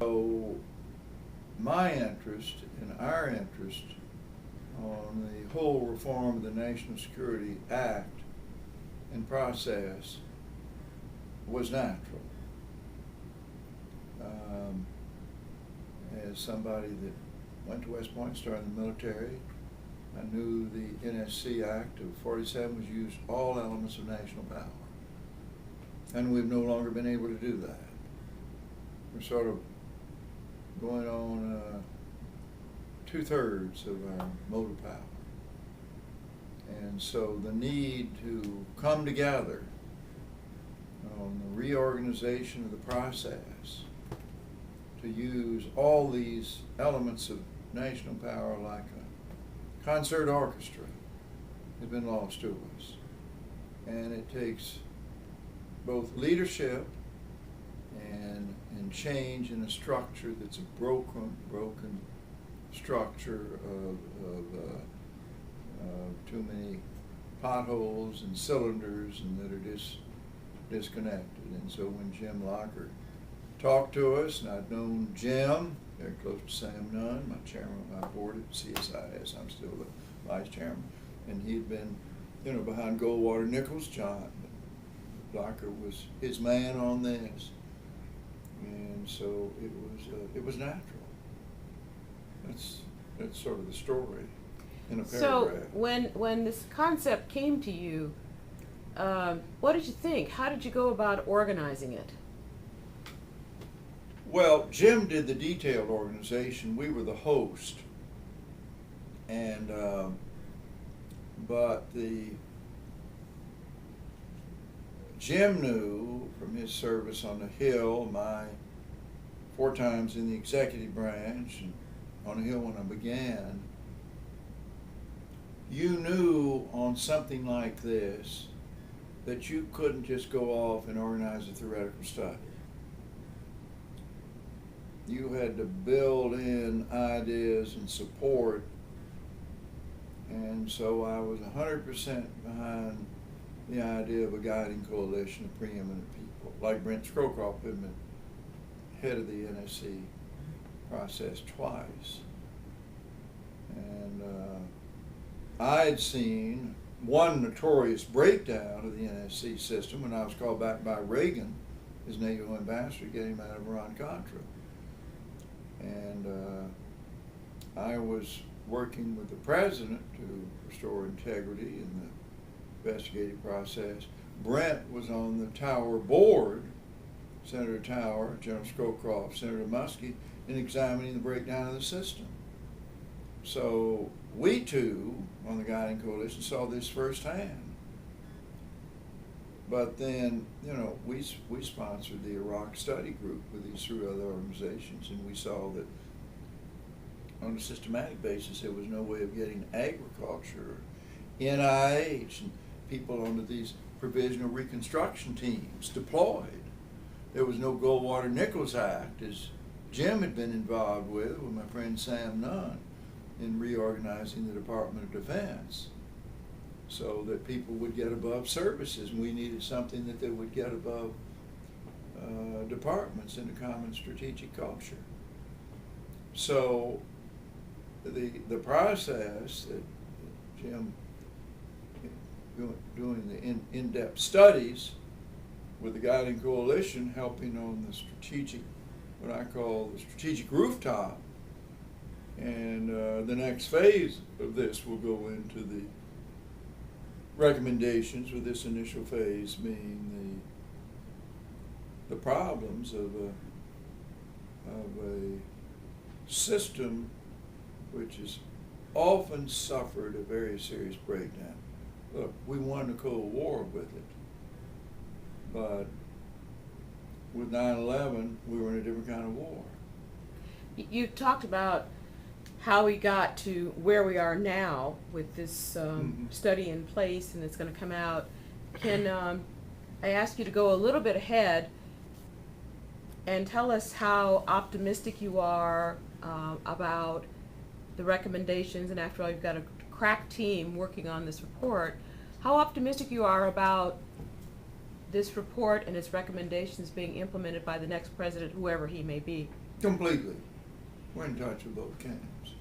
So my interest and our interest on the whole reform of the National Security Act and process was natural. As somebody that went to West Point, started in the military, I knew the NSC Act of 47 was used all elements of national power. And we've no longer been able to do that. We're sort of going on 2/3 of our motor power. And so the need to come together on the reorganization of the process to use all these elements of national power like a concert orchestra has been lost to us. And it takes both leadership and change in a structure that's a broken structure of too many potholes and cylinders and that are disconnected. And so when Jim Locker talked to us, and I'd known Jim very close to Sam Nunn, my chairman of my board at CSIS, I'm still the vice chairman, and he'd been, behind Goldwater Nichols. John Locker was his man on this, and so it was natural. That's sort of the story in a paragraph. So when this concept came to you, what did you think? How did you go about organizing it? Well, Jim did the detailed organization. We were the host, and but Jim knew from his service on the Hill, my 4 times in the executive branch, and on the Hill when I began. You knew on something like this that you couldn't just go off and organize a theoretical study. You had to build in ideas and support, and so I was 100% behind the idea of a guiding coalition of preeminent people, like Brent Scrowcroft, who had been head of the NSC process twice. And I had seen one notorious breakdown of the NSC system when I was called back by Reagan as NATO ambassador to get him out of Iran-Contra. And I was working with the president to restore integrity in the investigative process. Brent was on the Tower board, Senator Tower, General Scowcroft, Senator Muskie, in examining the breakdown of the system. So we two on the guiding coalition saw this firsthand. But then, we sponsored the Iraq study group with these 3 other organizations, and we saw that on a systematic basis there was no way of getting agriculture, NIH, and people onto these provisional reconstruction teams deployed. There was no Goldwater Nichols Act, as Jim had been involved with my friend Sam Nunn, in reorganizing the Department of Defense so that people would get above services, and we needed something that they would get above departments in a common strategic culture. So the process that Jim, doing the in-depth studies with the guiding coalition, helping on the strategic, what I call the strategic rooftop, and the next phase of this will go into the recommendations, with this initial phase being the problems of a system which has often suffered a very serious breakdown. Look, we won the Cold War with it, but with 9/11 we were in a different kind of war. You talked about how we got to where we are now with this study in place, and it's going to come out. Can I ask you to go a little bit ahead and tell us how optimistic you are about the recommendations, and after all, you've got a crack team working on this report, how optimistic you are about this report and its recommendations being implemented by the next president, whoever he may be? Completely. We're in touch with both camps.